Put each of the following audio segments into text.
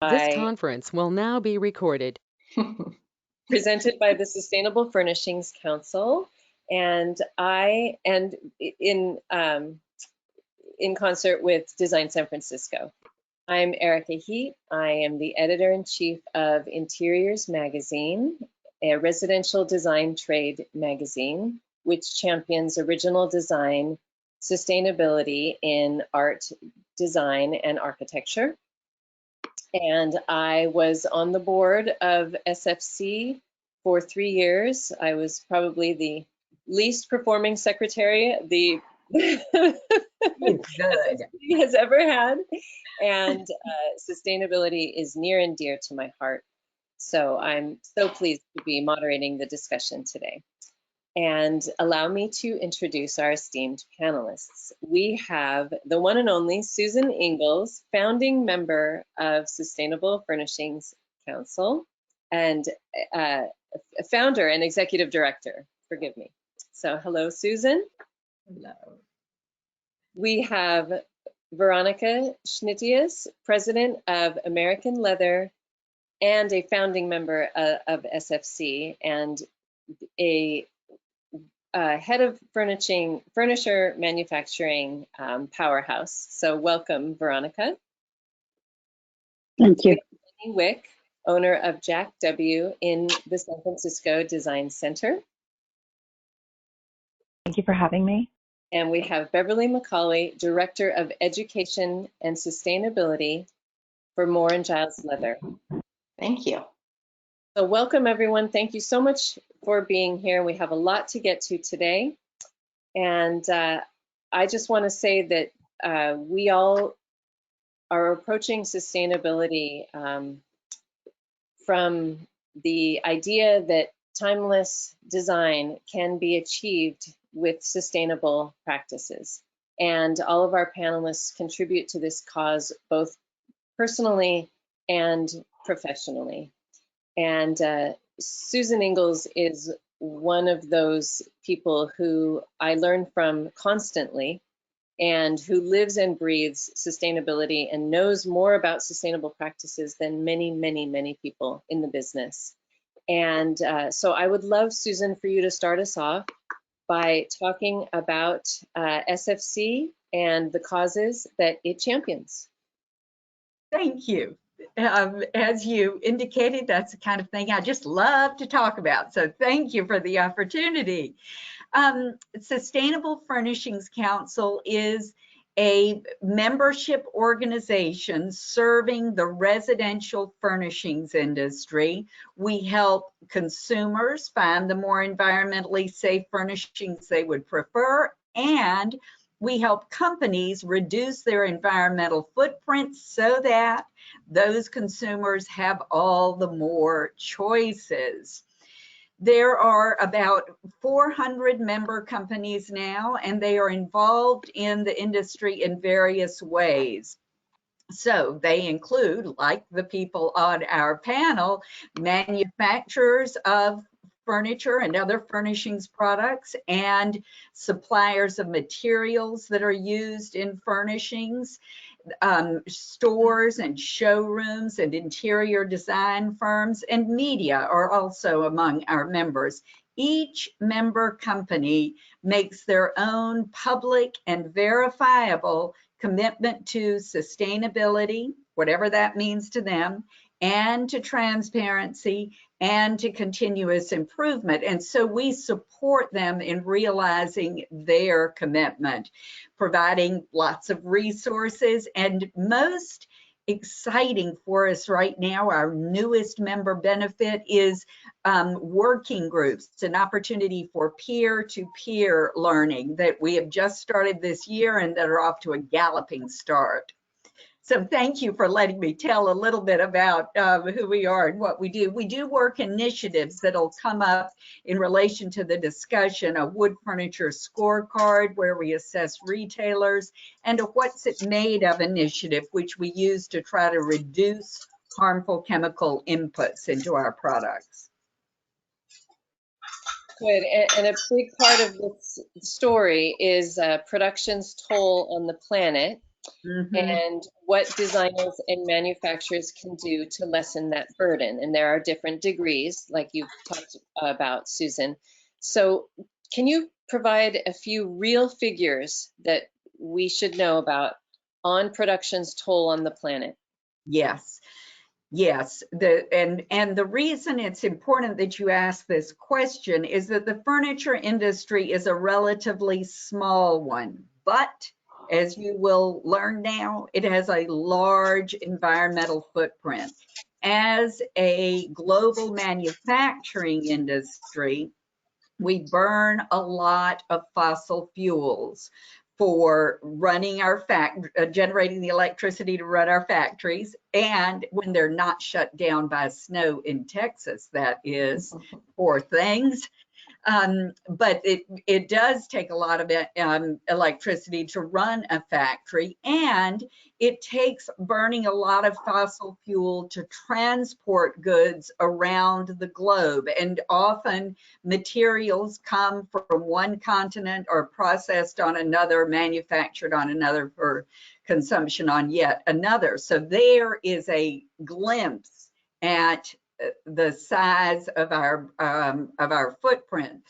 This conference will now be recorded. Presented by the Sustainable Furnishings Council, and in concert with Design San Francisco. I'm Erika Heet. I am the editor-in-chief of Interiors Magazine, a residential design trade magazine, which champions original design, sustainability in art, design, and architecture. And I was on the board of SFC for 3 years. I was probably the least performing secretary the SFC has ever had. And sustainability is near and dear to my heart. So I'm so pleased to be moderating the discussion today. And allow me to introduce our esteemed panelists. We have the one and only Susan Inglis, founding member of Sustainable Furnishings Council, and a founder and executive director, forgive me. So hello, Susan. Hello. We have Veronica Schnitzius, president of American Leather and a founding member of SFC, and a head of furniture manufacturing powerhouse. So welcome, Veronica. Thank you. Wicht, owner of Jack W. in the San Francisco Design Center. Thank you for having me. And we have Beverly McAuley, Director of Education and Sustainability for Moore and Giles Leather. Thank you. So welcome, everyone. Thank you so much for being here. We have a lot to get to today. And I just want to say that we all are approaching sustainability from the idea that timeless design can be achieved with sustainable practices. And all of our panelists contribute to this cause, both personally and professionally. And Susan Inglis is one of those people who I learn from constantly and who lives and breathes sustainability and knows more about sustainable practices than many, many, many people in the business. And so I would love, Susan, for you to start us off by talking about SFC and the causes that it champions. Thank you. As you indicated, that's the kind of thing I just love to talk about. So thank you for the opportunity. Sustainable Furnishings Council is a membership organization serving the residential furnishings industry. We help consumers find the more environmentally safe furnishings they would prefer, and we help companies reduce their environmental footprint so that those consumers have all the more choices. There are about 400 member companies now, and they are involved in the industry in various ways. So they include, like the people on our panel, manufacturers of furniture and other furnishings products, and suppliers of materials that are used in furnishings, stores and showrooms and interior design firms, and media are also among our members. Each member company makes their own public and verifiable commitment to sustainability, whatever that means to them, and to transparency, and to continuous improvement. And so we support them in realizing their commitment, providing lots of resources, and most exciting for us right now, our newest member benefit is working groups. It's an opportunity for peer-to-peer learning that we have just started this year and that are off to a galloping start. So thank you for letting me tell a little bit about who we are and what we do. We do work initiatives that'll come up in relation to the discussion, a wood furniture scorecard where we assess retailers, and a what's it made of initiative, which we use to try to reduce harmful chemical inputs into our products. Good, and a big part of this story is production's toll on the planet. Mhm. and what designers and manufacturers can do to lessen that burden. And there are different degrees, like you've talked about, Susan. So can you provide a few real figures that we should know about on production's toll on the planet? Yes. Yes, and the reason it's important that you ask this question is that the furniture industry is a relatively small one, but as you will learn now, it has a large environmental footprint. As a global manufacturing industry, we burn a lot of fossil fuels for running our generating the electricity to run our factories, and when they're not shut down by snow in Texas, that is, poor things. But it does take a lot of electricity to run a factory, and it takes burning a lot of fossil fuel to transport goods around the globe. And often materials come from one continent or processed on another, manufactured on another for consumption on yet another. So there is a glimpse at the size of our footprint.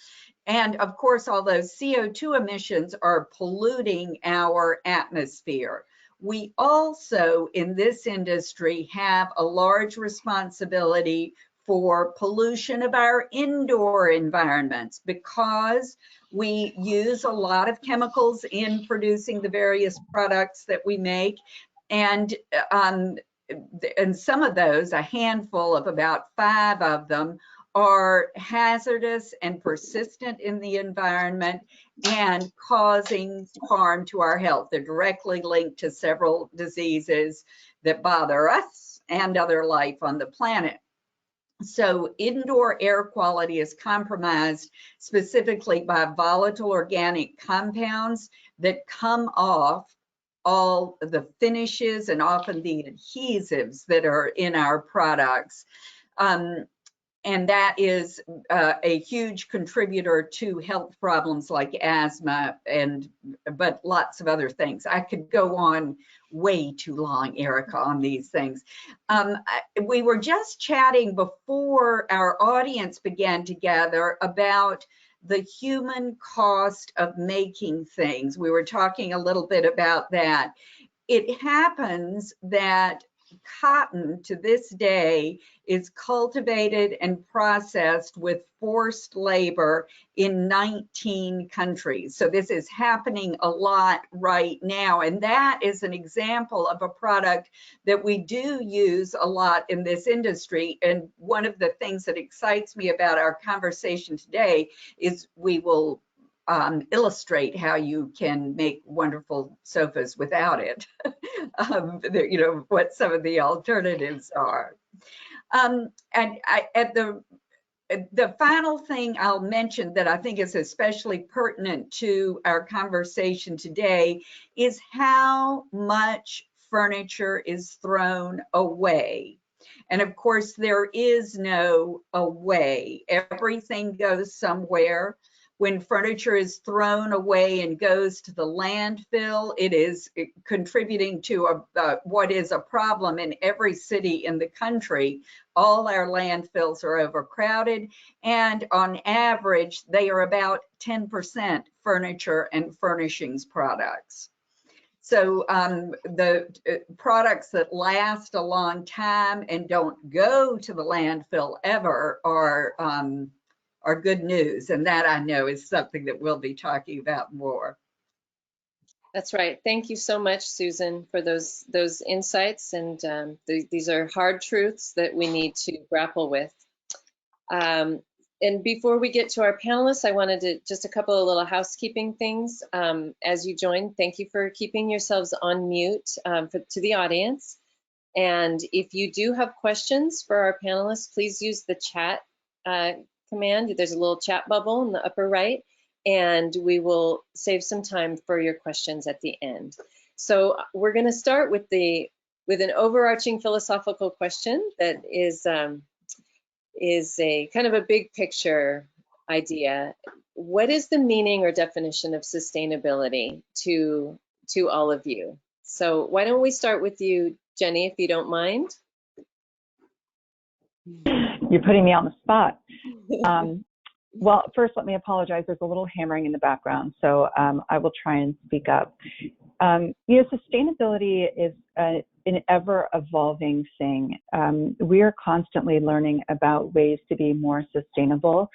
And of course, all those CO2 emissions are polluting our atmosphere. We also, in this industry, have a large responsibility for pollution of our indoor environments because we use a lot of chemicals in producing the various products that we make. And some of those, a handful of about 5 of them, are hazardous and persistent in the environment and causing harm to our health. They're directly linked to several diseases that bother us and other life on the planet. So indoor air quality is compromised specifically by volatile organic compounds that come off all the finishes and often the adhesives that are in our products. And that is a huge contributor to health problems like asthma but lots of other things. I could go on way too long, Erika, on these things. We were just chatting before our audience began to gather about the human cost of making things. We were talking a little bit about that. It happens that cotton to this day is cultivated and processed with forced labor in 19 countries. So this is happening a lot right now. And that is an example of a product that we do use a lot in this industry. And one of the things that excites me about our conversation today is we will illustrate how you can make wonderful sofas without it. You know, what some of the alternatives are. And the final thing I'll mention that I think is especially pertinent to our conversation today is how much furniture is thrown away. And of course, there is no away. Everything goes somewhere. When furniture is thrown away and goes to the landfill, it is contributing to what is a problem in every city in the country. All our landfills are overcrowded, and on average, they are about 10% furniture and furnishings products. So the products that last a long time and don't go to the landfill ever are good news. And that I know is something that we'll be talking about more. That's right. Thank you so much, Susan, for those insights. And these are hard truths that we need to grapple with. And before we get to our panelists, I wanted to just a couple of little housekeeping things. As you join, thank you for keeping yourselves on mute to the audience. And if you do have questions for our panelists, please use the chat command. There's a little chat bubble in the upper right, and we will save some time for your questions at the end. So we're going to start with an overarching philosophical question that is a kind of a big picture idea. What is the meaning or definition of sustainability to all of you? So why don't we start with you, Jenne, if you don't mind? You're putting me on the spot. Well, first, let me apologize. There's a little hammering in the background, so I will try and speak up. Sustainability is an ever-evolving thing. We are constantly learning about ways to be more sustainable.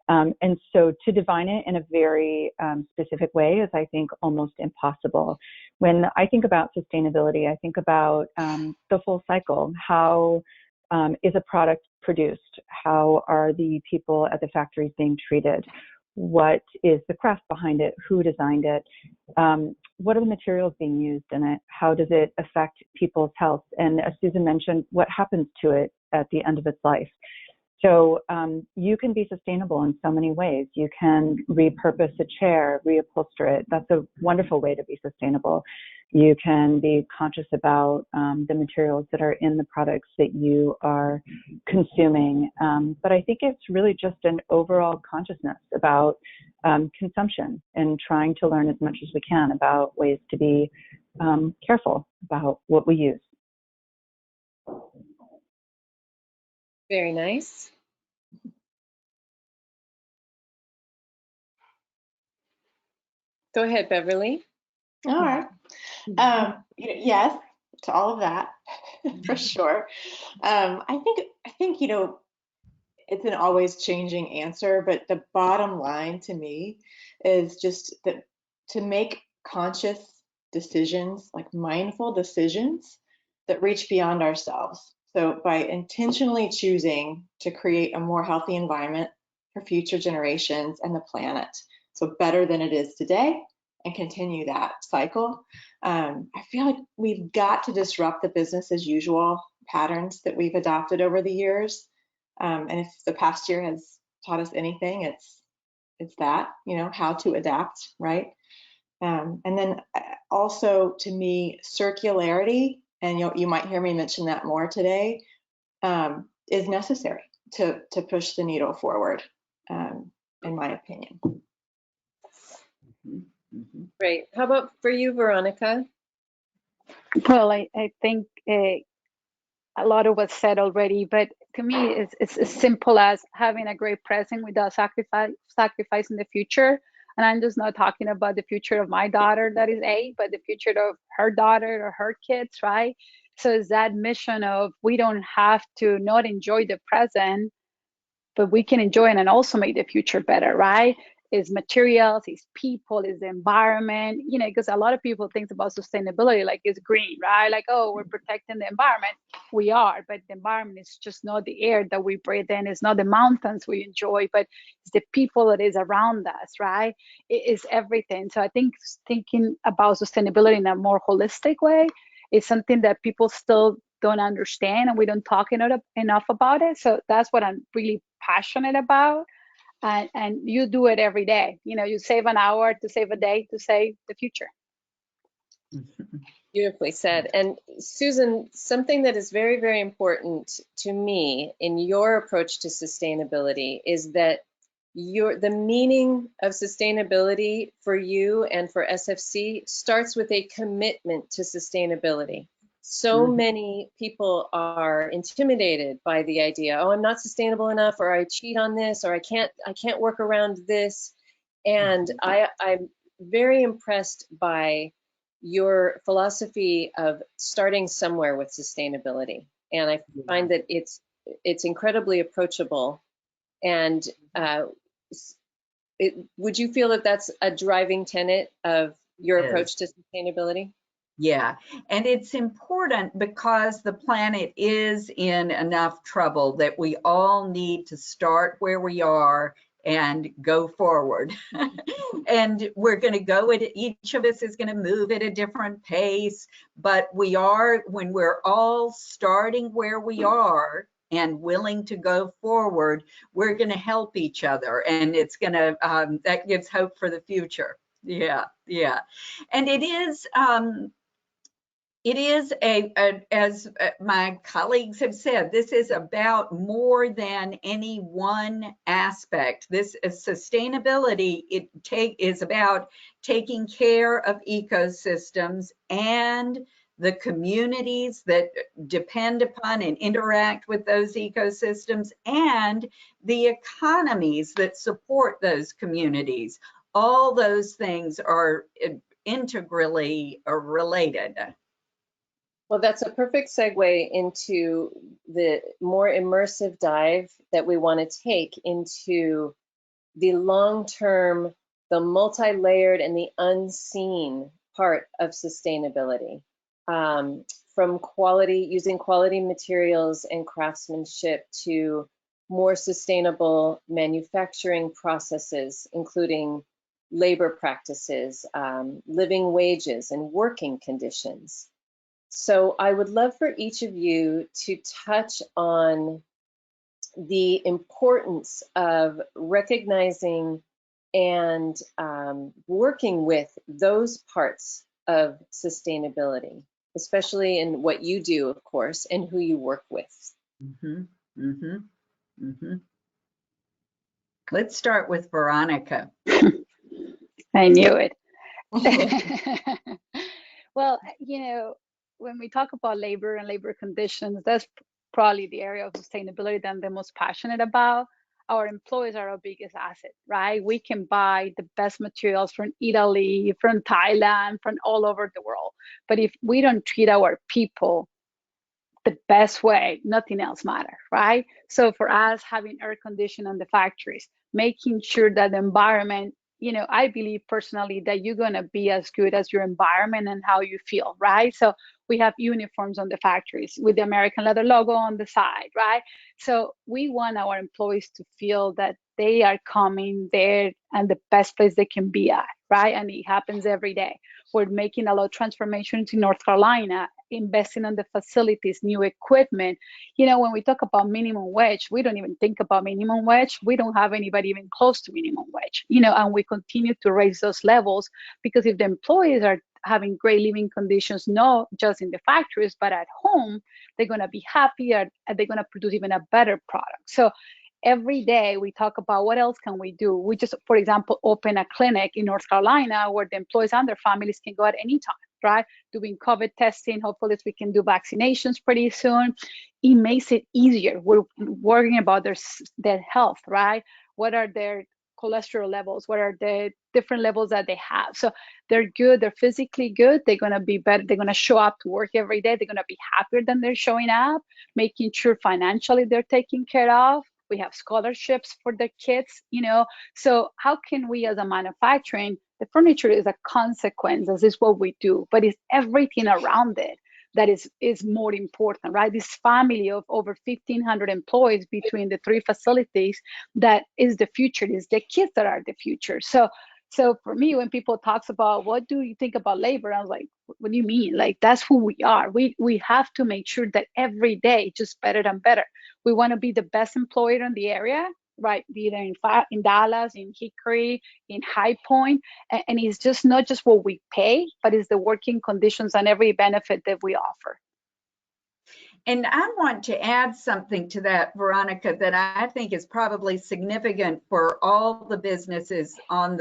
And so to define it in a very specific way is, I think, almost impossible. When I think about sustainability, I think about the full cycle. How is a product produced? How are the people at the factories being treated? What is the craft behind it? Who designed it? What are the materials being used in it? How does it affect people's health? And as Susan mentioned, what happens to it at the end of its life? So you can be sustainable in so many ways. You can repurpose a chair, reupholster it. That's a wonderful way to be sustainable. You can be conscious about the materials that are in the products that you are consuming. But I think it's really just an overall consciousness about consumption and trying to learn as much as we can about ways to be careful about what we use. Very nice. Go ahead, Beverly. All right. Yes, to all of that, for sure. I think it's an always changing answer, but the bottom line to me is just that to make conscious decisions, like mindful decisions that reach beyond ourselves. So by intentionally choosing to create a more healthy environment for future generations and the planet, so better than it is today, and continue that cycle. I feel like we've got to disrupt the business as usual patterns that we've adopted over the years. And if the past year has taught us anything, it's that, how to adapt, right? And then also, to me, circularity, and you might hear me mention that more today, is necessary to push the needle forward, in my opinion. Great. How about for you, Veronica? Well, I think a lot of what's said already, but to me, it's as simple as having a great present without sacrificing the future. And I'm just not talking about the future of my daughter that is 8, but the future of her daughter or her kids, right? So it's that mission of we don't have to not enjoy the present, but we can enjoy it and also make the future better, right? Is materials, is people, is the environment, because a lot of people think about sustainability like it's green, right? Like, oh, we're protecting the environment. We are, but the environment is just not the air that we breathe in. It's not the mountains we enjoy, but it's the people that is around us, right? It is everything. So I think thinking about sustainability in a more holistic way is something that people still don't understand, and we don't talk enough about it. So that's what I'm really passionate about. And you do it every day. You save an hour to save a day to save the future. Beautifully said. And Susan, something that is very, very important to me in your approach to sustainability is that the meaning of sustainability for you and for SFC starts with a commitment to sustainability. So many people are intimidated by the idea, oh, I'm not sustainable enough, or I cheat on this, or I can't work around this. And I'm very impressed by your philosophy of starting somewhere with sustainability. And I find that it's incredibly approachable. And would you feel that that's a driving tenet of your approach to sustainability? Yeah, and it's important because the planet is in enough trouble that we all need to start where we are and go forward. And we're going to go at it, each of us is going to move at a different pace, but when we're all starting where we are and willing to go forward, we're going to help each other, and it's going to, that gives hope for the future. Yeah. And it is, It is as my colleagues have said, this is about more than any one aspect. This sustainability, is about taking care of ecosystems and the communities that depend upon and interact with those ecosystems and the economies that support those communities. All those things are integrally related. Well, that's a perfect segue into the more immersive dive that we want to take into the long-term, the multi-layered and the unseen part of sustainability. From quality, using quality materials and craftsmanship to more sustainable manufacturing processes, including labor practices, living wages, and working conditions. So I would love for each of you to touch on the importance of recognizing and working with those parts of sustainability, especially in what you do, of course, and who you work with. Let's start with Veronica. I knew it. Well, when we talk about labor and labor conditions, that's probably the area of sustainability that I'm the most passionate about. Our employees are our biggest asset, right? We can buy the best materials from Italy, from Thailand, from all over the world. But if we don't treat our people the best way, nothing else matters, right? So for us, having air conditioning in the factories, making sure that the environment, I believe personally that you're going to be as good as your environment and how you feel, right? So we have uniforms on the factories with the American leather logo on the side, right? So we want our employees to feel that they are coming there and the best place they can be at, right? And it happens every day. We're making a lot of transformations in North Carolina, investing in the facilities, new equipment. When we talk about minimum wage, we don't even think about minimum wage. We don't have anybody even close to minimum wage, and we continue to raise those levels because if the employees are having great living conditions, not just in the factories, but at home, they're going to be happier and they're going to produce even a better product. So every day we talk about what else can we do. We just, for example, open a clinic in North Carolina where the employees and their families can go at any time, right? Doing COVID testing. Hopefully we can do vaccinations pretty soon. It makes it easier. We're worrying about their health, right? What are their cholesterol levels? What are the different levels that they have? So they're good. They're physically good. They're going to be better. They're going to show up to work every day. They're going to be happier than they're showing up, making sure financially they're taken care of. We have scholarships for the kids, So how can we as a manufacturing, the furniture is a consequence, this is what we do, but it's everything around it that is more important, right? This family of over 1,500 employees between the three facilities, that is the future. It's the kids that are the future. So for me, when people talks about what do you think about labor, I was like, what do you mean? Like, that's who we are. We have to make sure that every day just better and better. We want to be the best employer in the area, right? Either in Dallas, in Hickory, in High Point. And it's just not just what we pay, but it's the working conditions and every benefit that we offer. And I want to add something to that, Veronica, that I think is probably significant for all the businesses on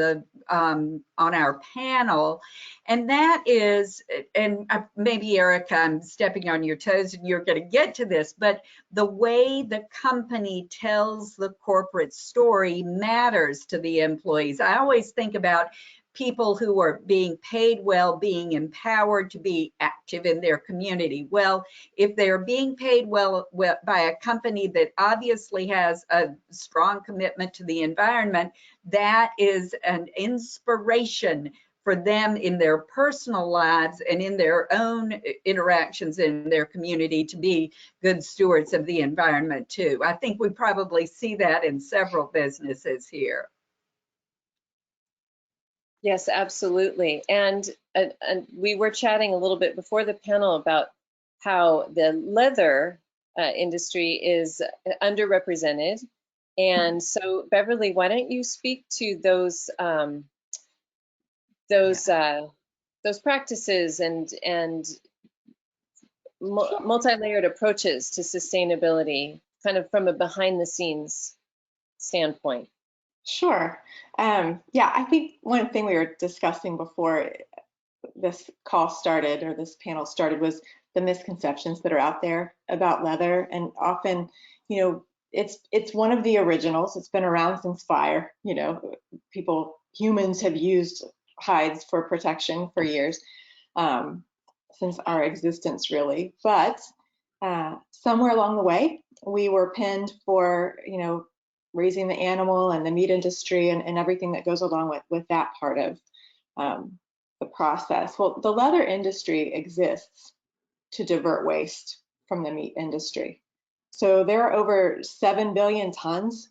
our panel, and that is, and maybe Erika, I'm stepping on your toes, and you're going to get to this, but the way the company tells the corporate story matters to the employees. I always think about people who are being paid well, being empowered to be active in their community. Well, if they're being paid well by a company that obviously has a strong commitment to the environment, that is an inspiration for them in their personal lives and in their own interactions in their community to be good stewards of the environment too. I think we probably see that in several businesses here. Yes, absolutely. And we were chatting a little bit before the panel about how the leather industry is underrepresented. And so, Beverly, why don't you speak to those practices and multi-layered approaches to sustainability, kind of from a behind the scenes standpoint. Sure. Yeah, I think one thing we were discussing before this call started, or this panel started, was the misconceptions that are out there about leather. And often, you know, it's one of the originals. It's been around since fire. You know, humans have used hides for protection for years, since our existence, really. But somewhere along the way, we were pinned for, you know, raising the animal and the meat industry and everything that goes along with that part of the process. Well, the leather industry exists to divert waste from the meat industry. So there are over 7 billion tons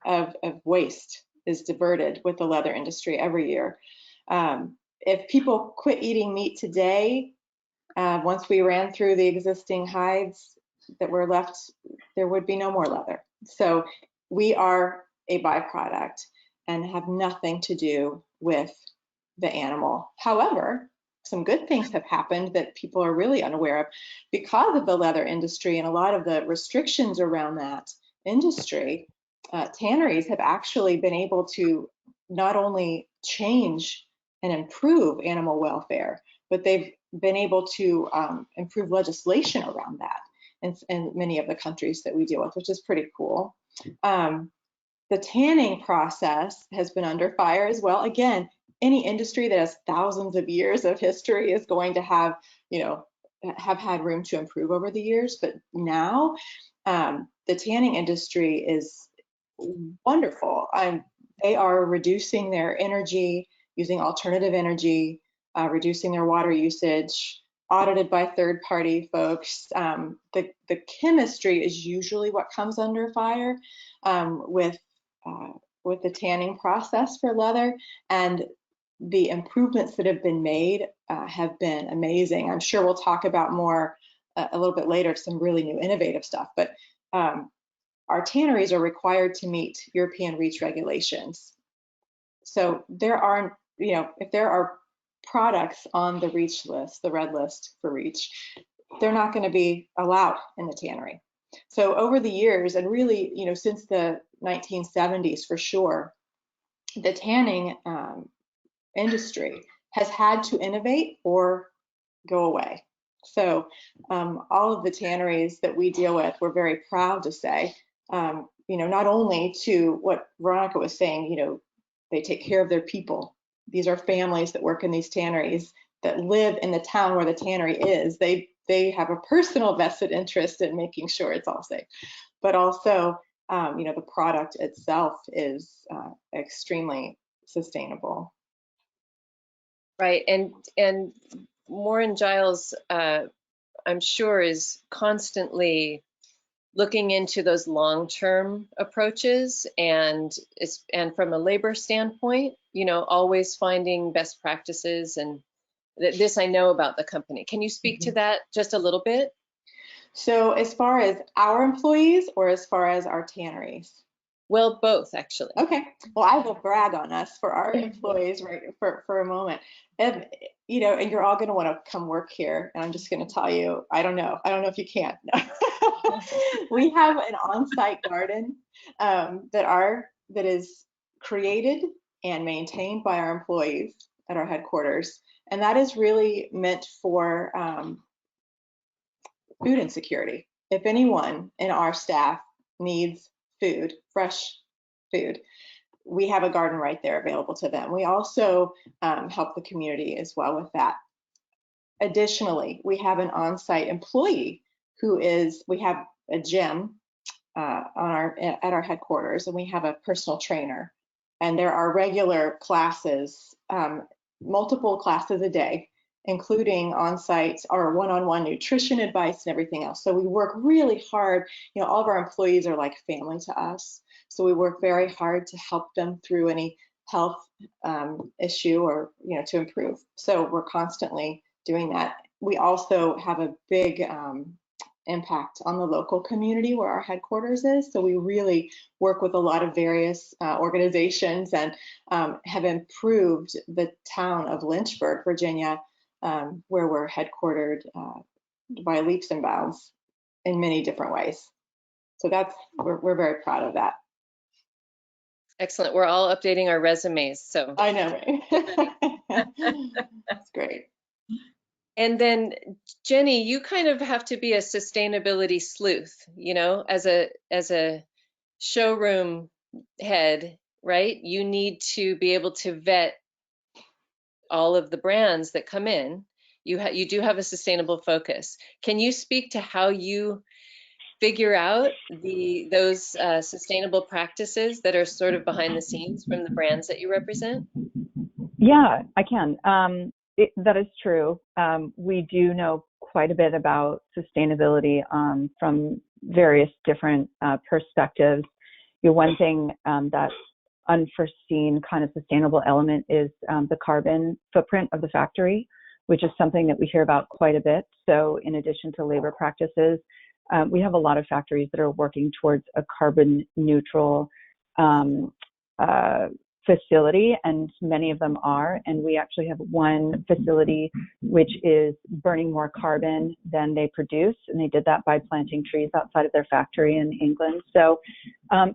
of waste is diverted with the leather industry every year. If people quit eating meat today, once we ran through the existing hides that were left, there would be no more leather. So we are a byproduct and have nothing to do with the animal. However, some good things have happened that people are really unaware of because of the leather industry and a lot of the restrictions around that industry. Tanneries have actually been able to not only change and improve animal welfare, but they've been able to improve legislation around that in many of the countries that we deal with, which is pretty cool. The tanning process has been under fire as well. Again, any industry that has thousands of years of history is going to have, you know, have had room to improve over the years. But now the tanning industry is wonderful. They are reducing their energy, using alternative energy, reducing their water usage, audited by third-party folks. The chemistry is usually what comes under fire with the tanning process for leather, and the improvements that have been made have been amazing. I'm sure we'll talk about more a little bit later, some really new innovative stuff, but our tanneries are required to meet European REACH regulations. So there are, you know, if there are products on the REACH list, the red list for REACH, they're not going to be allowed in the tannery. So over the years, and really, you know, since the 1970s for sure, the tanning industry has had to innovate or go away. So all of the tanneries that we deal with, we're very proud to say, you know, not only to what Veronica was saying, you know, they take care of their people. These are families that work in these tanneries that live in the town where the tannery is. They have a personal vested interest in making sure it's all safe, but also, you know, the product itself is extremely sustainable. Right, and Warren Giles, I'm sure, is constantly looking into those long-term approaches, and from a labor standpoint, you know, always finding best practices. And this I know about the company. Can you speak to that just a little bit? So as far as our employees or as far as our tanneries? Well, both actually. Okay. Well, I will brag on us for our employees right for a moment. And, you know, and you're all going to want to come work here. And I'm just going to tell you, I don't know if you can. We have an on-site garden that is created and maintained by our employees at our headquarters. And that is really meant for food insecurity. If anyone in our staff needs food, fresh food, we have a garden right there available to them. We also help the community as well with that. Additionally, we have an on-site employee we have a gym at our headquarters, and we have a personal trainer. And there are regular classes, multiple classes a day, including on-site or one-on-one nutrition advice and everything else. So we work really hard. You know, all of our employees are like family to us. So we work very hard to help them through any health issue or, you know, to improve. So we're constantly doing that. We also have a big impact on the local community where our headquarters is. So we really work with a lot of various organizations and have improved the town of Lynchburg, Virginia, where we're headquartered by leaps and bounds in many different ways. So we're very proud of that. Excellent. We're all updating our resumes, so. I know, right? That's great. And then Jenny, you kind of have to be a sustainability sleuth, you know, as a showroom head, right? You need to be able to vet all of the brands that come in. You do have a sustainable focus. Can you speak to how you figure out those sustainable practices that are sort of behind the scenes from the brands that you represent? Yeah, I can. That is true. We do know quite a bit about sustainability from various different perspectives. One thing that's unforeseen kind of sustainable element is the carbon footprint of the factory, which is something that we hear about quite a bit. So in addition to labor practices, we have a lot of factories that are working towards a carbon neutral facility, and many of them are. And we actually have one facility which is burning more carbon than they produce, and they did that by planting trees outside of their factory in England. So,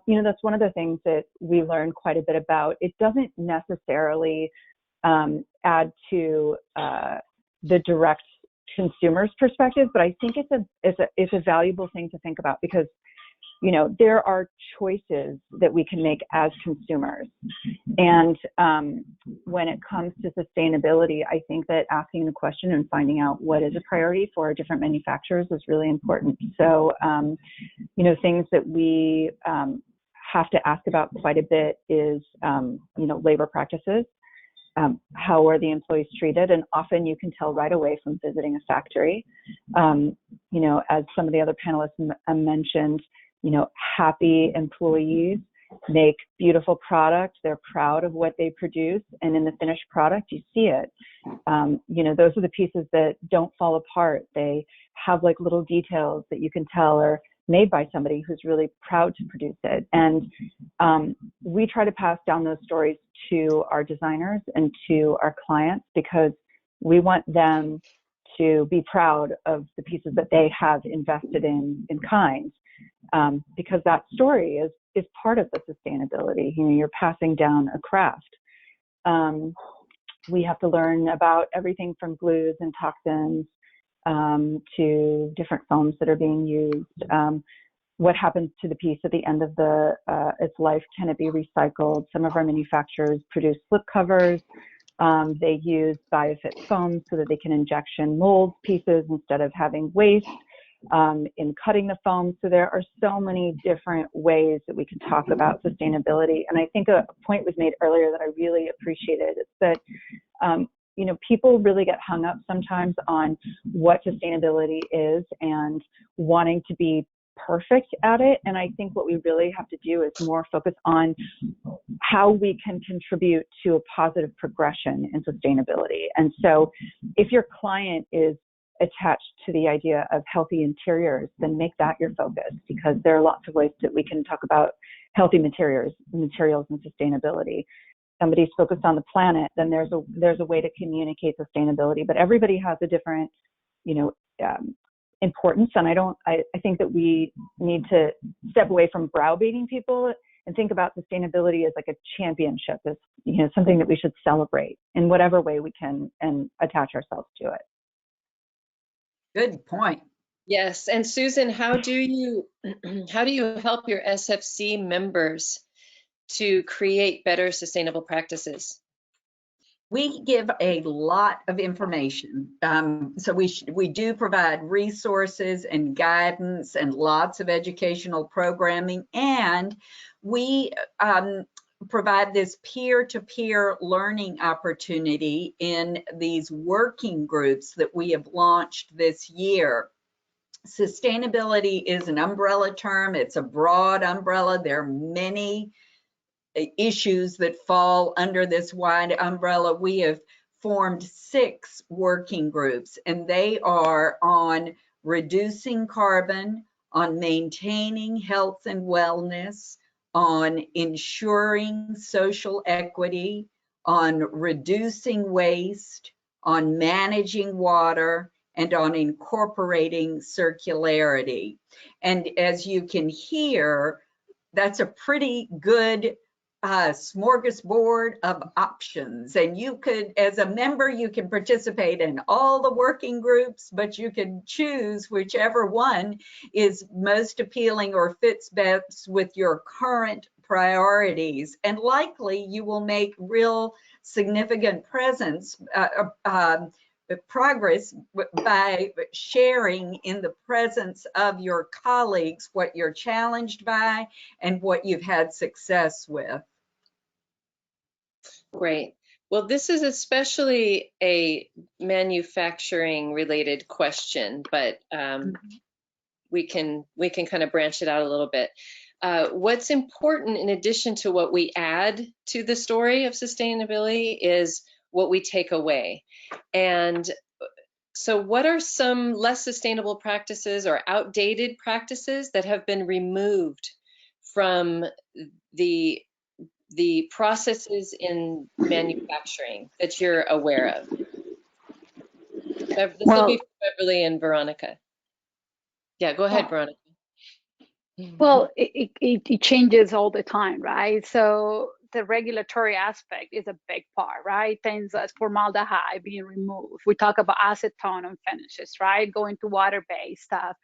you know, that's one of the things that we learned quite a bit about. It doesn't necessarily add to the direct consumer's perspective, but I think it's a valuable thing to think about, because you know, there are choices that we can make as consumers. And when it comes to sustainability, I think that asking the question and finding out what is a priority for different manufacturers is really important. So, you know, things that we have to ask about quite a bit is, you know, labor practices. How are the employees treated? And often you can tell right away from visiting a factory. You know, as some of the other panelists mentioned, you know, happy employees make beautiful products. They're proud of what they produce, and in the finished product, you see it. You know, those are the pieces that don't fall apart. They have like little details that you can tell are made by somebody who's really proud to produce it. And we try to pass down those stories to our designers and to our clients, because we want them to be proud of the pieces that they have invested in kind. Because that story is part of the sustainability. You know, you're passing down a craft. We have to learn about everything from glues and toxins to different foams that are being used. What happens to the piece at the end of its life? Can it be recycled? Some of our manufacturers produce slip covers. They use biofit foam so that they can injection mold pieces instead of having waste in cutting the foam. So there are so many different ways that we can talk about sustainability. And I think a point was made earlier that I really appreciated. It's that, you know, people really get hung up sometimes on what sustainability is and wanting to be perfect at it. And I think what we really have to do is more focus on how we can contribute to a positive progression in sustainability. And so if your client is attached to the idea of healthy interiors, then make that your focus, because there are lots of ways that we can talk about healthy materials and sustainability. Somebody's focused on the planet, then there's a way to communicate sustainability, but everybody has a different, you know, importance. And I think that we need to step away from browbeating people and think about sustainability as like a championship, as, you know, something that we should celebrate in whatever way we can and attach ourselves to it. Good point. Yes. And Susan, how do you help your SFC members to create better sustainable practices? We give a lot of information. So we do provide resources and guidance and lots of educational programming, and we provide this peer-to-peer learning opportunity in these working groups that we have launched this year. Sustainability is an umbrella term. It's a broad umbrella. There are many issues that fall under this wide umbrella. We have formed 6 working groups, and they are on reducing carbon, on maintaining health and wellness, on ensuring social equity, on reducing waste, on managing water, and on incorporating circularity. And as you can hear, that's a pretty good smorgasbord of options. And you could, as a member, you can participate in all the working groups, but you can choose whichever one is most appealing or fits best with your current priorities. And likely you will make real significant progress by sharing in the presence of your colleagues what you're challenged by and what you've had success with. Great. Well, this is especially a manufacturing related question, but we can kind of branch it out a little bit. What's important in addition to what we add to the story of sustainability is what we take away. And so what are some less sustainable practices or outdated practices that have been removed from the processes in manufacturing that you're aware of? This will be for Beverly and Veronica. Yeah, go ahead, Veronica. Well, it changes all the time, right? So the regulatory aspect is a big part, right? Things as formaldehyde being removed. We talk about acetone on finishes, right? Going to water-based stuff.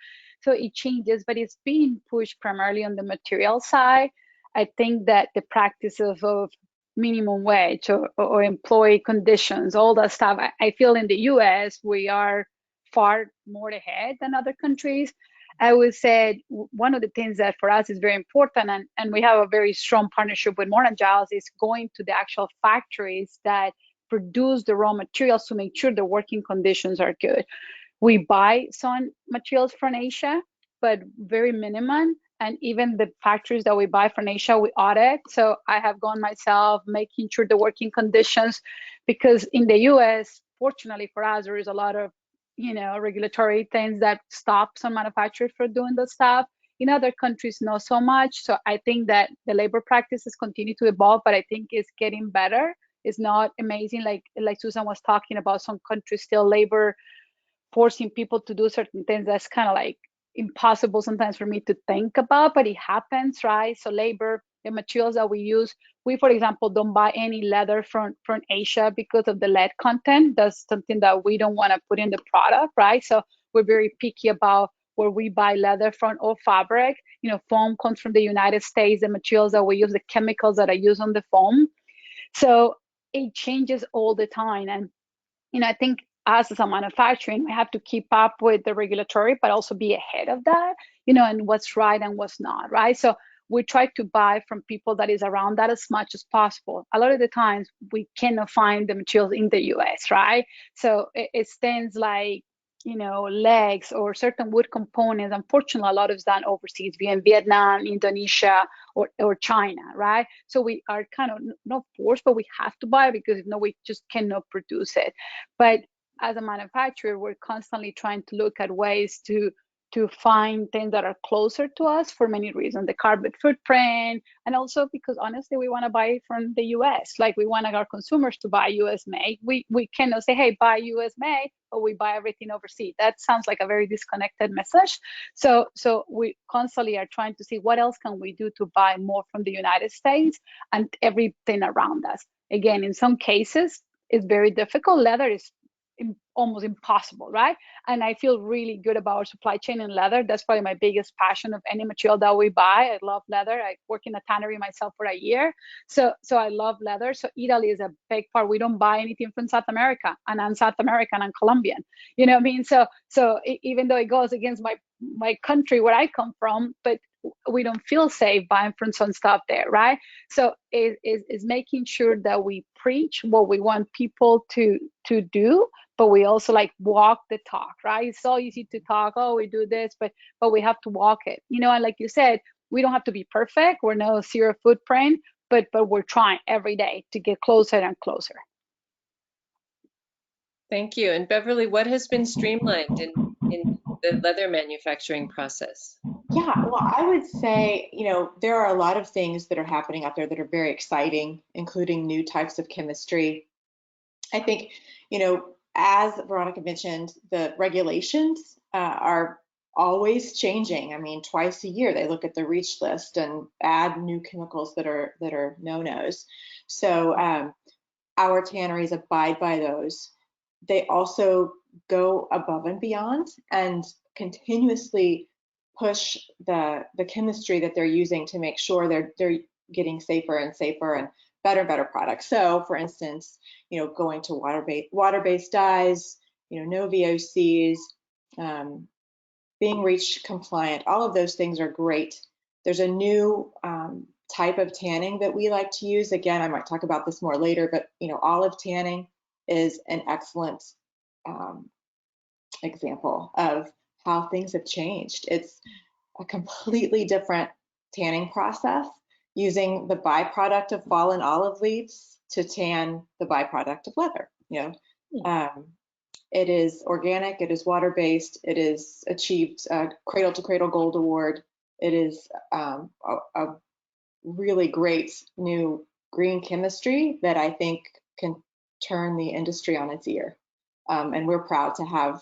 So it changes, but it's being pushed primarily on the material side. I think that the practices of minimum wage or employee conditions, all that stuff, I feel in the US, we are far more ahead than other countries. I would say one of the things that for us is very important, and we have a very strong partnership with more than Giles, is going to the actual factories that produce the raw materials to make sure the working conditions are good. We buy some materials from Asia, but very minimum. And even the factories that we buy from Asia, we audit. So I have gone myself making sure the working conditions, because in the US, fortunately for us, there is a lot of regulatory things that stop some manufacturers from doing the stuff. In other countries, not so much. So I think that the labor practices continue to evolve, but I think it's getting better. It's not amazing, like Susan was talking about, some countries still labor forcing people to do certain things. That's kind of like impossible sometimes for me to think about, but it happens, right? So labor, the materials that we use, we, for example, don't buy any leather from Asia because of the lead content. That's something that we don't want to put in the product, right? So we're very picky about where we buy leather from or fabric. Foam comes from the United States, the materials that we use, the chemicals that are used on the foam. So it changes all the time. And, I think us as a manufacturing, we have to keep up with the regulatory, but also be ahead of that, and what's right and what's not, right? So we try to buy from people that is around that as much as possible. A lot of the times we cannot find the materials in the US, right? So it's things like, legs or certain wood components. Unfortunately, a lot of it's done overseas, via Vietnam, Indonesia, or China, right? So we are kind of not forced, but we have to buy because if not, we just cannot produce it. But as a manufacturer, we're constantly trying to look at ways to find things that are closer to us for many reasons, the carbon footprint, and also because honestly, we want to buy from the US. Like we want our consumers to buy US made. We cannot say, hey, buy US made, but we buy everything overseas. That sounds like a very disconnected message. So we constantly are trying to see what else can we do to buy more from the United States and everything around us. Again, in some cases, it's very difficult. Leather is almost impossible, right? And I feel really good about our supply chain in leather. That's probably my biggest passion of any material that we buy. I love leather. I work in a tannery myself for a year. So I love leather. So Italy is a big part. We don't buy anything from South America, and I'm South American and Colombian. You know what I mean? So even though it goes against my country where I come from, but we don't feel safe buying from some stuff there, right? So it's making sure that we preach what we want people to do, but we also like walk the talk, right? It's so easy to talk, oh, we do this, but we have to walk it, and like you said, we don't have to be perfect. We're no zero footprint, but we're trying every day to get closer and closer. Thank you. And Beverly, what has been streamlined in the leather manufacturing process? Yeah, well, I would say, there are a lot of things that are happening out there that are very exciting, including new types of chemistry. I think, as Veronica mentioned, the regulations are always changing. I mean, twice a year they look at the REACH list and add new chemicals that are no-nos. So our tanneries abide by those. They also go above and beyond and continuously push the chemistry that they're using to make sure they're getting safer and safer and better products. So for instance, going to water-based dyes, no VOCs, being REACH compliant, all of those things are great. There's a new type of tanning that we like to use. Again, I might talk about this more later, but olive tanning is an excellent example of how things have changed. It's a completely different tanning process using the byproduct of fallen olive leaves to tan the byproduct of leather. It is organic, it is water-based, it is achieved Cradle to Cradle Gold Award. It is a really great new green chemistry that I think can turn the industry on its ear. And we're proud to have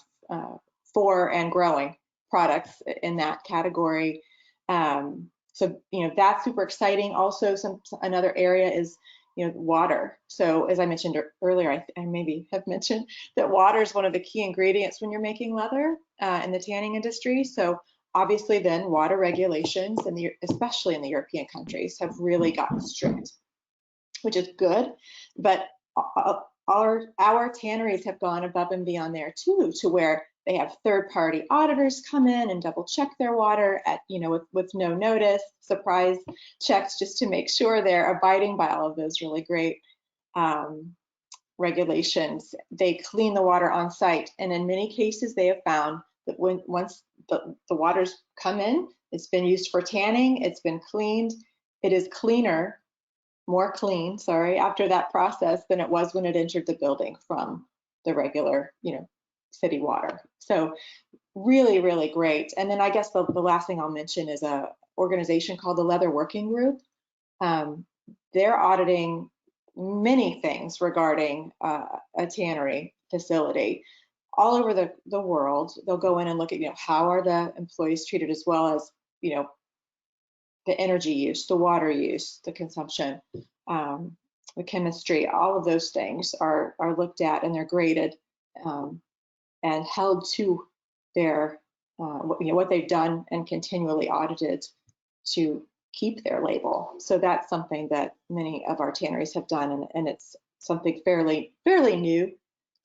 4 and growing products in that category. So that's super exciting. Also, another area is water. So as I mentioned earlier, I maybe have mentioned that water is one of the key ingredients when you're making leather in the tanning industry. So obviously then water regulations, especially in the European countries, have really gotten strict, which is good. But our tanneries have gone above and beyond there too, to where they have third-party auditors come in and double check their water at, with no notice, surprise checks, just to make sure they're abiding by all of those really great regulations. They clean the water on site, and in many cases, they have found that once the water's come in, it's been used for tanning, it's been cleaned, it is more clean, after that process than it was when it entered the building from the regular, city water. So really, really great. And then I guess the last thing I'll mention is a organization called the Leather Working Group. They're auditing many things regarding a tannery facility all over the world. They'll go in and look at, how are the employees treated, as well as, the energy use, the water use, the consumption, the chemistry, all of those things are looked at, and they're graded and held to their, what they've done, and continually audited to keep their label. So that's something that many of our tanneries have done, and it's something fairly new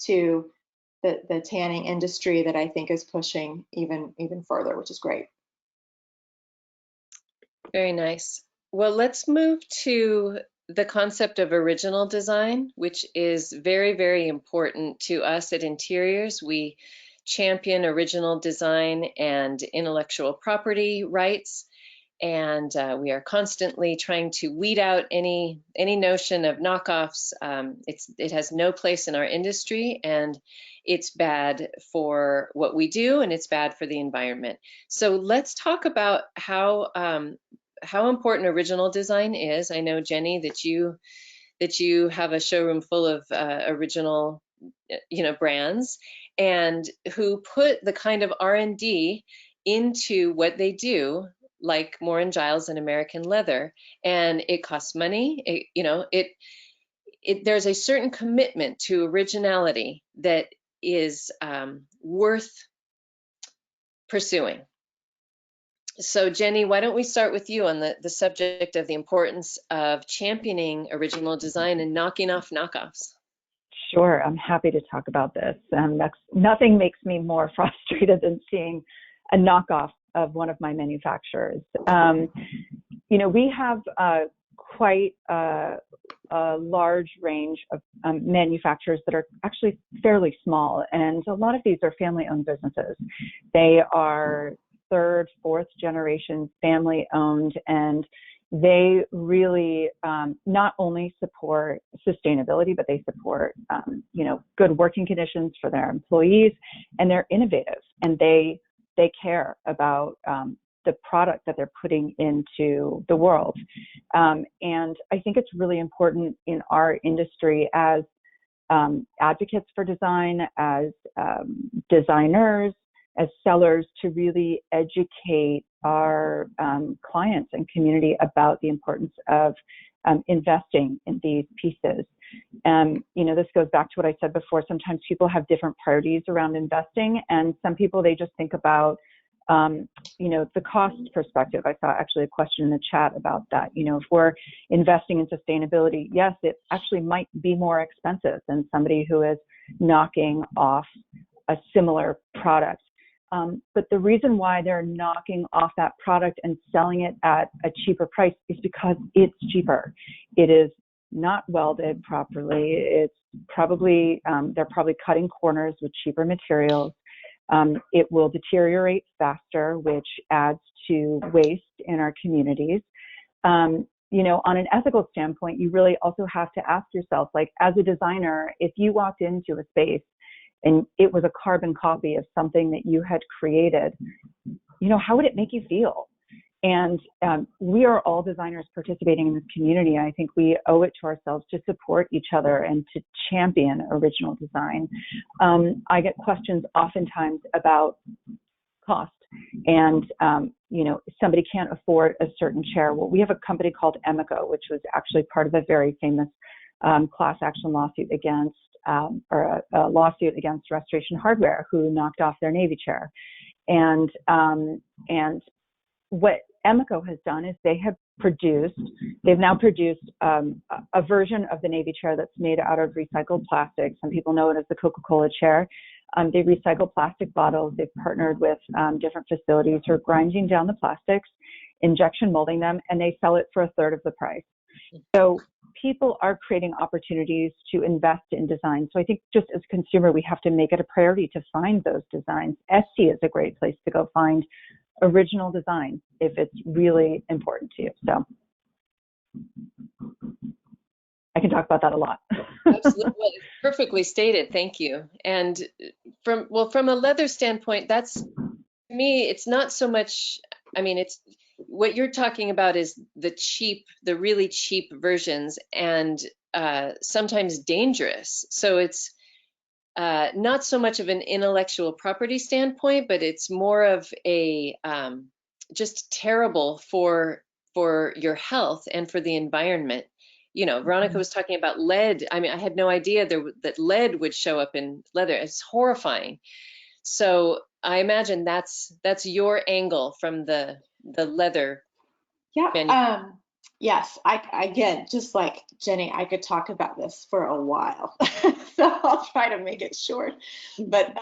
to the tanning industry that I think is pushing even further, which is great. Very nice. Well, let's move to the concept of original design, which is very, very important to us at Interiors. We champion original design and intellectual property rights, and we are constantly trying to weed out any notion of knockoffs. It has no place in our industry, and it's bad for what we do, and it's bad for the environment. So let's talk about how important original design is. I know, Jenne, that you have a showroom full of original, brands, and who put the kind of R&D into what they do, like Moore and Giles and American Leather, and it costs money. There's a certain commitment to originality that is worth pursuing. So Jenne, why don't we start with you on the subject of the importance of championing original design and knocking off knockoffs? Sure, I'm happy to talk about this. Nothing makes me more frustrated than seeing a knockoff of one of my manufacturers. We have quite a large range of manufacturers that are actually fairly small, and a lot of these are family-owned businesses. They are third, fourth generation family-owned, and they really not only support sustainability, but they support good working conditions for their employees, and they're innovative, and they care about the product that they're putting into the world. And I think it's really important in our industry, as advocates for design, as designers, as sellers, to really educate our clients and community about the importance of investing in these pieces. You know, this goes back to what I said before. Sometimes people have different priorities around investing, and some people, they just think about, you know, the cost perspective. I saw actually a question in the chat about that. You know, if we're investing in sustainability, yes, it actually might be more expensive than somebody who is knocking off a similar product. But the reason why they're knocking off that product and selling it at a cheaper price is because it's cheaper. It is not welded properly. It's probably, they're probably cutting corners with cheaper materials. It will deteriorate faster, which adds to waste in our communities. You know, on an ethical standpoint, you really also have to ask yourself, like, as a designer, if you walked into a space and it was a carbon copy of something that you had created, you know, how would it make you feel? And we are all designers participating in this community. I think we owe it to ourselves to support each other and to champion original design. I get questions oftentimes about cost, and you know, somebody can't afford a certain chair. Well, we have a company called Emiko, which was actually part of a very famous class action lawsuit against, or a lawsuit against Restoration Hardware, who knocked off their Navy chair. And what Emiko has done is they've now produced a version of the Navy chair that's made out of recycled plastic. Some people know it as the Coca-Cola chair. They recycle plastic bottles. They've partnered with different facilities who are grinding down the plastics, injection molding them, and they sell it for a third of the price. So people are creating opportunities to invest in design. So I think just as a consumer, we have to make it a priority to find those designs. Etsy is a great place to go find original design if it's really important to you. So I can talk about that a lot. Absolutely. Well, perfectly stated. Thank you. And from a leather standpoint, that's, to me, it's not so much, I mean, it's what you're talking about is the really cheap versions, and sometimes dangerous. So it's not so much of an intellectual property standpoint, but it's more of a just terrible for your health and for the environment. You know, Veronica was talking about lead. I mean, I had no idea that lead would show up in leather. It's horrifying. So I imagine that's your angle from the leather. Yeah. Yes. Again, just like Jenny, I could talk about this for a while, so I'll try to make it short. But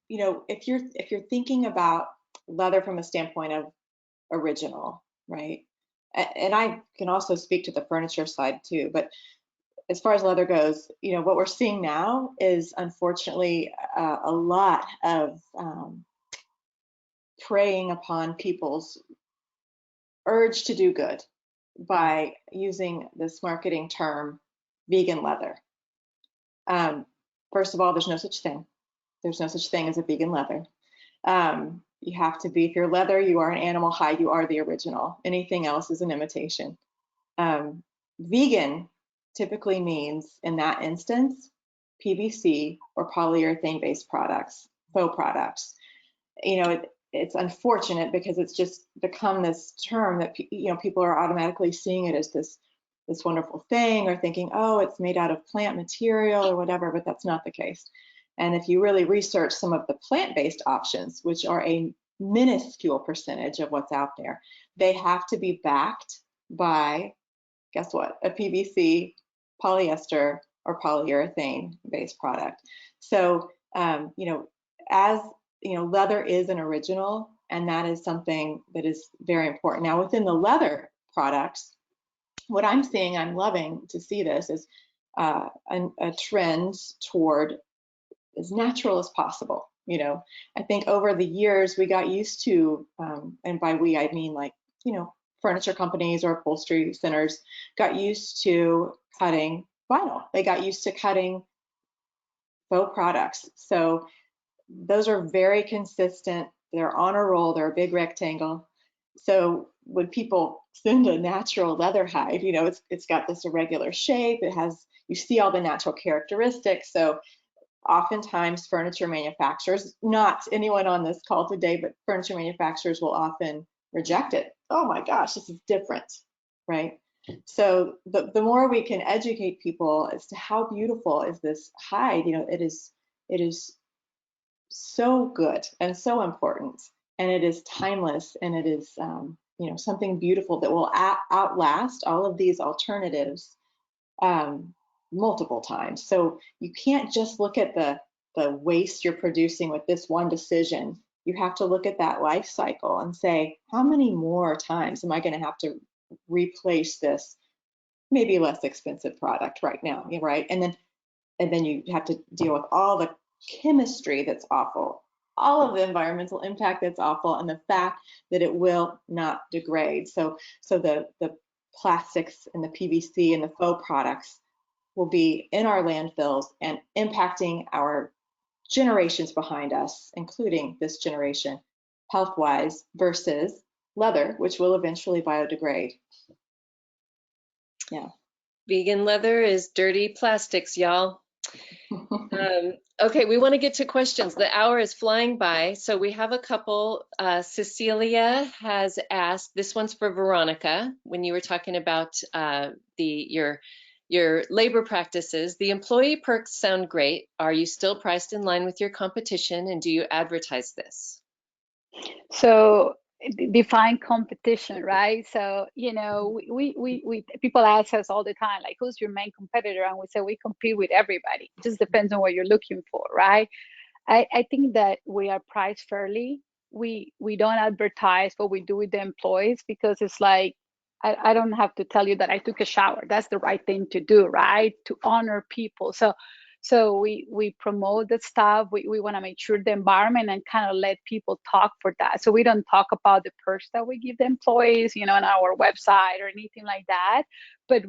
you know, if you're thinking about leather from a standpoint of original, right? And I can also speak to the furniture side too, but as far as leather goes, you know, what we're seeing now is unfortunately a lot of preying upon people's urge to do good by using this marketing term, vegan leather. First of all, there's no such thing. There's no such thing as a vegan leather. You have to be, if you're leather, you are an animal hide, you are the original. Anything else is an imitation. Vegan typically means, in that instance, PVC or polyurethane-based products, faux products. You know, it's unfortunate because it's just become this term that, you know, people are automatically seeing it as this wonderful thing, or thinking, oh, it's made out of plant material or whatever, but that's not the case. And if you really research some of the plant-based options, which are a minuscule percentage of what's out there, they have to be backed by, guess what, a PVC, polyester, or polyurethane-based product. So, you know, as you know, leather is an original, and that is something that is very important. Now, within the leather products, what I'm seeing, I'm loving to see this, is a trend toward as natural as possible. You know, I think over the years we got used to, and by we I mean, like, you know, furniture companies or upholstery centers got used to cutting vinyl. They got used to cutting faux products. So those are very consistent. They're on a roll. They're a big rectangle. So when people send a natural leather hide, you know, it's got this irregular shape. It has, you see all the natural characteristics. So oftentimes furniture manufacturers, not anyone on this call today, but furniture manufacturers will often reject it. Oh my gosh, this is different, right? So the more we can educate people as to how beautiful is this hide, it is so good and so important, and it is timeless, and it is something beautiful that will outlast all of these alternatives multiple times. So you can't just look at the waste you're producing with this one decision. You have to look at that life cycle and say, how many more times am I going to have to replace this maybe less expensive product right now, right? And then you have to deal with all the chemistry that's awful, all of the environmental impact that's awful, and the fact that it will not degrade. So the plastics and the PVC and the faux products will be in our landfills and impacting our generations behind us, including this generation, health-wise, versus leather, which will eventually biodegrade. Yeah. Vegan leather is dirty plastics, y'all. Okay, we want to get to questions. The hour is flying by, so we have a couple. Cecilia has asked, this one's for Veronica, when you were talking about your labor practices. The employee perks sound great. Are you still priced in line with your competition, and do you advertise this? So define competition, right? So, we people ask us all the time, like, who's your main competitor? And we say we compete with everybody. It just depends on what you're looking for, right? I think that we are priced fairly. We don't advertise what we do with the employees, because it's like, I don't have to tell you that I took a shower. That's the right thing to do, right? To honor people. So we promote the stuff. We want to make sure the environment, and kind of let people talk for that. So we don't talk about the perks that we give the employees, on our website or anything like that. But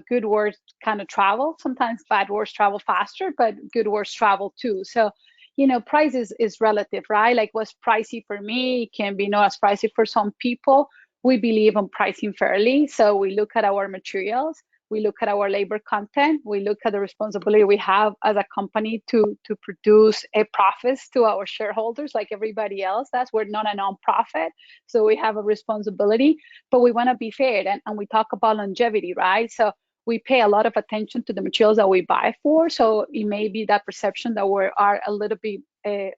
good words kind of travel. Sometimes bad words travel faster, but good words travel too. So, price is relative, right? Like, what's pricey for me can be not as pricey for some people. We believe in pricing fairly. So we look at our materials, we look at our labor content, we look at the responsibility we have as a company to produce a profits to our shareholders like everybody else. We're not a nonprofit, so we have a responsibility, but we want to be fair. And we talk about longevity, right? So we pay a lot of attention to the materials that we buy for. So it may be that perception that we are a little bit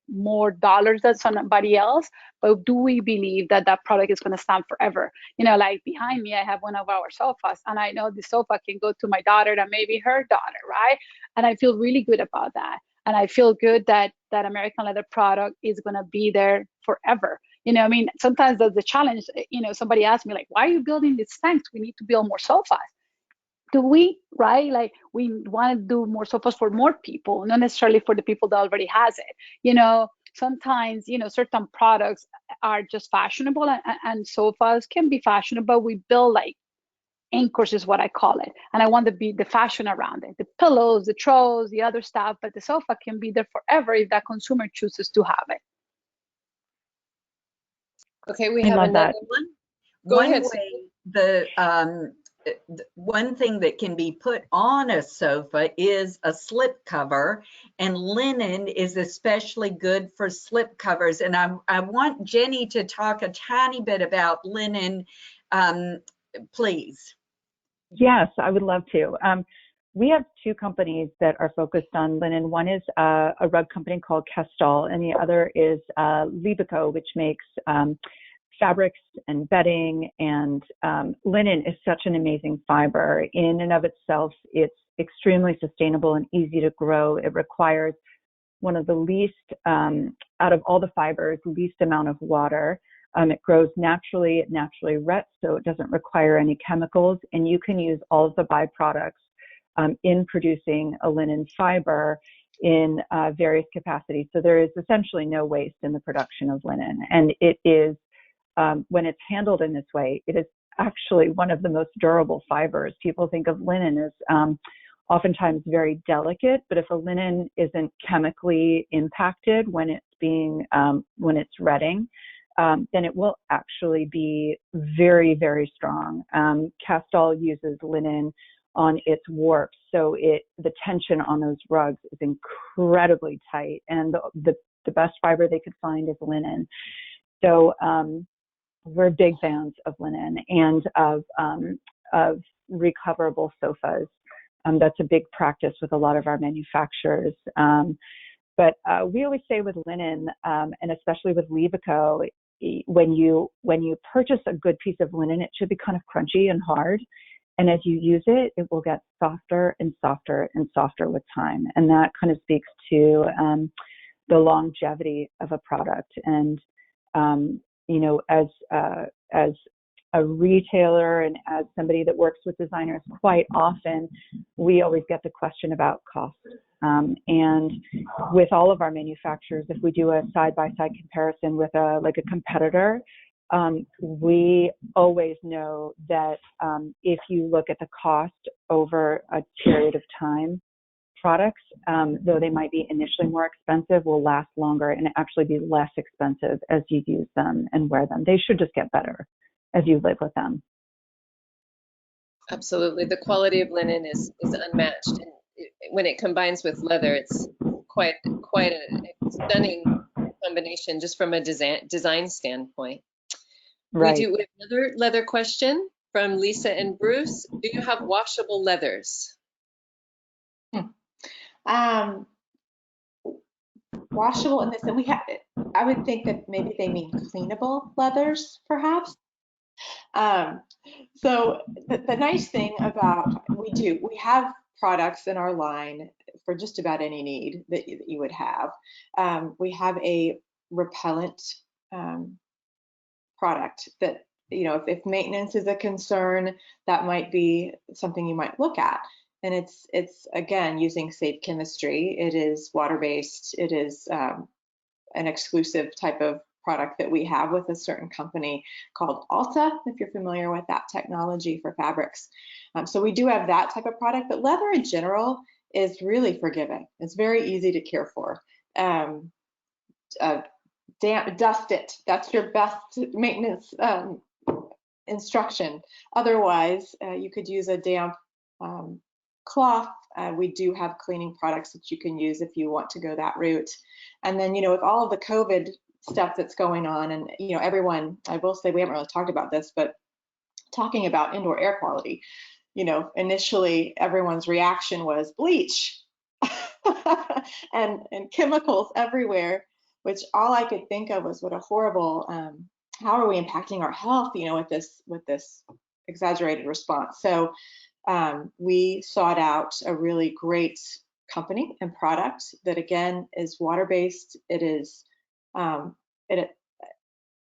more dollars than somebody else, but do we believe that that product is going to stand forever? Like behind me, I have one of our sofas, and I know the sofa can go to my daughter and maybe her daughter, right? And I feel really good about that. And I feel good that that American leather product is going to be there forever. Sometimes that's the challenge. Somebody asked me, like, why are you building these tanks? We need to build more sofas. Do we, right? Like, we want to do more sofas for more people, not necessarily for the people that already has it. Sometimes, certain products are just fashionable, and sofas can be fashionable. We build like anchors, is what I call it. And I want to be the fashion around it, the pillows, the throws, the other stuff, but the sofa can be there forever if that consumer chooses to have it. Okay, we have another one. Go ahead. One thing that can be put on a sofa is a slip cover, and linen is especially good for slip covers. And I want Jenne to talk a tiny bit about linen, please. Yes, I would love to. We have two companies that are focused on linen. One is a rug company called Kestal, and the other is Libico, which makes fabrics and bedding. And linen is such an amazing fiber. In and of itself, it's extremely sustainable and easy to grow. It requires one of the least, out of all the fibers, least amount of water. It grows naturally, it naturally rets, so it doesn't require any chemicals, and you can use all of the byproducts in producing a linen fiber in various capacities. So there is essentially no waste in the production of linen, and it is, when it's handled in this way, it is actually one of the most durable fibers. People think of linen as oftentimes very delicate, but if a linen isn't chemically impacted when it's being, when it's retting, then it will actually be very, very strong. Kestal uses linen on its warps. So the tension on those rugs is incredibly tight, and the best fiber they could find is linen. So we're big fans of linen and of recoverable sofas. That's a big practice with a lot of our manufacturers. But we always say with linen, and especially with Levico, when you purchase a good piece of linen, it should be kind of crunchy and hard. And as you use it, it will get softer and softer and softer with time. And that kind of speaks to the longevity of a product. And you know, as a retailer and as somebody that works with designers, quite often we always get the question about cost. And with all of our manufacturers, if we do a side-by-side comparison with a competitor, we always know that if you look at the cost over a period of time, products, though they might be initially more expensive, will last longer and actually be less expensive as you use them and wear them. They should just get better as you live with them. Absolutely. The quality of linen is unmatched. And when it combines with leather, it's quite a stunning combination just from a design standpoint. Right. We have another leather question from Lisa and Bruce. Do you have washable leathers? Washable in this, and we have, I would think that maybe they mean cleanable leathers, perhaps. So the nice thing about, we have products in our line for just about any need that you would have. We have a repellent product that, you know, if maintenance is a concern, that might be something you might look at. And it's again, using safe chemistry. It is water-based. It is an exclusive type of product that we have with a certain company called Alta, if you're familiar with that technology for fabrics. So we do have that type of product, but leather in general is really forgiving. It's very easy to care for. Dust it. That's your best maintenance instruction. Otherwise, you could use a damp cloth. We do have cleaning products that you can use if you want to go that route. And then, you know, with all of the COVID stuff that's going on, and, you know, everyone, I will say we haven't really talked about this, but talking about indoor air quality, you know, initially everyone's reaction was bleach and chemicals everywhere, which all I could think of was what a horrible, how are we impacting our health, you know, with this exaggerated response. So we sought out a really great company and product that, again, is water-based. It is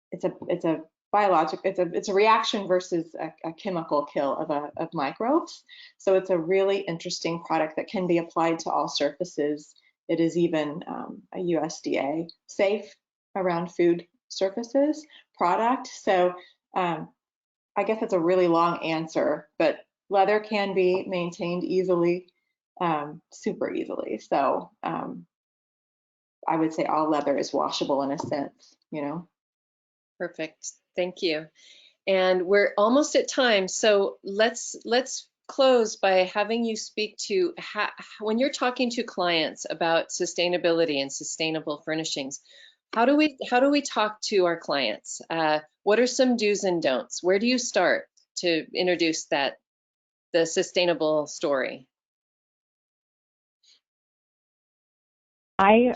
it's a biologic, it's a reaction versus a chemical kill of microbes. So it's a really interesting product that can be applied to all surfaces. It is even a USDA safe around food surfaces product. So I guess it's a really long answer, but leather can be maintained easily, super easily. So I would say all leather is washable in a sense, you know. Perfect. Thank you. And we're almost at time. So let's close by having you speak to when you're talking to clients about sustainability and sustainable furnishings, how do we talk to our clients? What are some do's and don'ts? Where do you start to introduce the sustainable story? Sorry,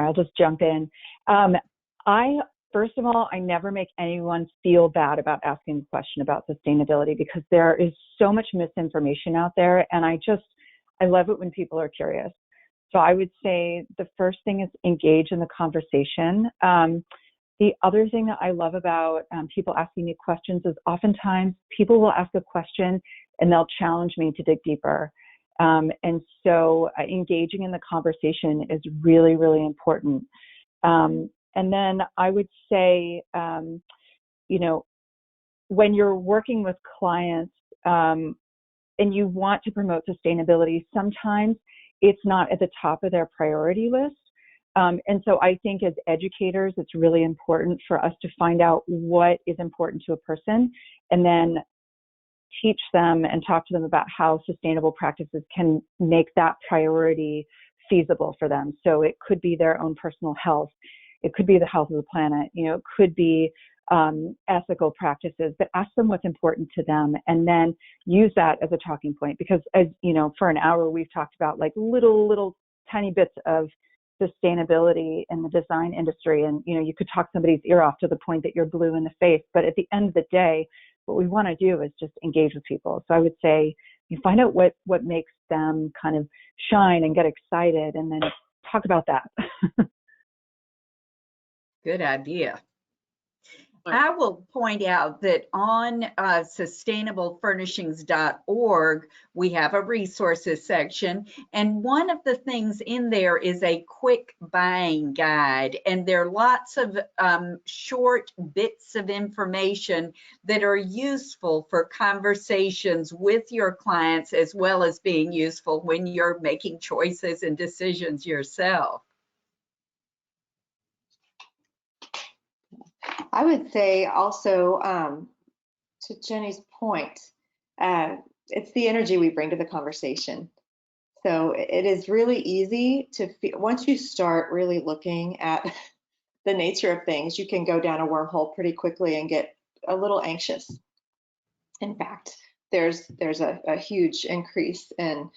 I'll just jump in. First of all, I never make anyone feel bad about asking a question about sustainability, because there is so much misinformation out there, and I love it when people are curious. So I would say the first thing is engage in the conversation. The other thing that I love about people asking me questions is oftentimes people will ask a question and they'll challenge me to dig deeper. And so engaging in the conversation is really, really important. And then I would say, you know, when you're working with clients and you want to promote sustainability, sometimes it's not at the top of their priority list. And so I think as educators, it's really important for us to find out what is important to a person and then teach them and talk to them about how sustainable practices can make that priority feasible for them. So it could be their own personal health, it could be the health of the planet, it could be ethical practices, but ask them what's important to them and then use that as a talking point. Because as for an hour, we've talked about like little tiny bits of sustainability in the design industry. And, you could talk somebody's ear off to the point that you're blue in the face. But at the end of the day, what we want to do is just engage with people. So I would say you find out what makes them kind of shine and get excited, and then talk about that. Good idea. I will point out that on sustainablefurnishings.org, we have a resources section. And one of the things in there is a quick buying guide. And there are lots of short bits of information that are useful for conversations with your clients, as well as being useful when you're making choices and decisions yourself. I would say also, to Jenny's point, it's the energy we bring to the conversation. So it is really easy to feel, once you start really looking at the nature of things, you can go down a wormhole pretty quickly and get a little anxious. In fact, there's a huge increase in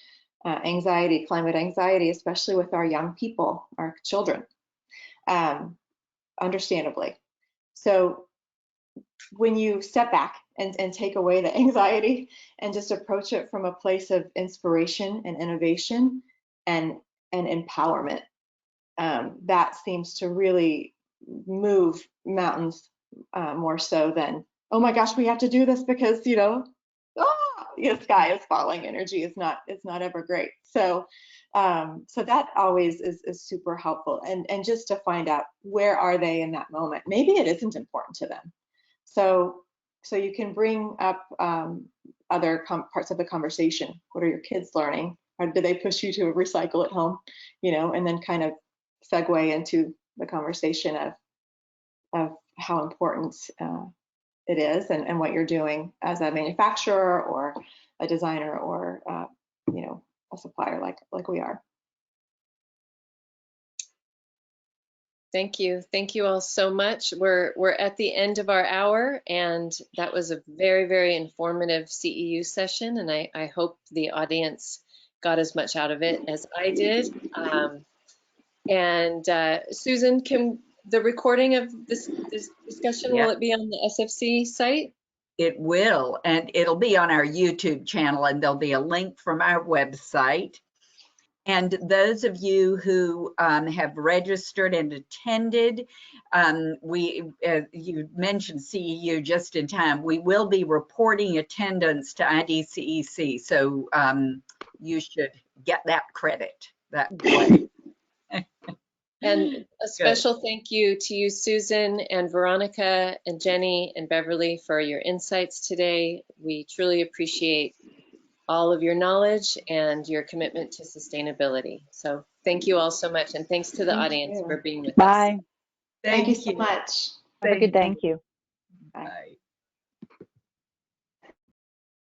anxiety, climate anxiety, especially with our young people, our children, understandably. So when you step back and take away the anxiety and just approach it from a place of inspiration and innovation and empowerment, that seems to really move mountains more so than, oh my gosh, we have to do this because, the sky is falling. Energy is not ever great. So that always is super helpful, and just to find out where are they in that moment. Maybe it isn't important to them. So you can bring up other parts of the conversation. What are your kids learning? Or do they push you to recycle at home? And then kind of segue into the conversation of how important it is and what you're doing as a manufacturer or a designer or a supplier like we are. Thank you. Thank you all so much. We're at the end of our hour, and that was a very, very informative CEU session, and I hope the audience got as much out of it as I did. Susan, can the recording of this discussion, will it be on the SFC site? It will, and it'll be on our YouTube channel, and there'll be a link from our website. And those of you who have registered and attended, you mentioned CEU just in time. We will be reporting attendance to IDCEC, so you should get that credit that way. And a special thank you to you, Susan and Veronica and Jenne and Beverly, for your insights today. We truly appreciate all of your knowledge and your commitment to sustainability. So thank you all so much. And thanks to the audience for being with us. Bye. Thank you so much. Have a good day. Thank you. Bye. Bye.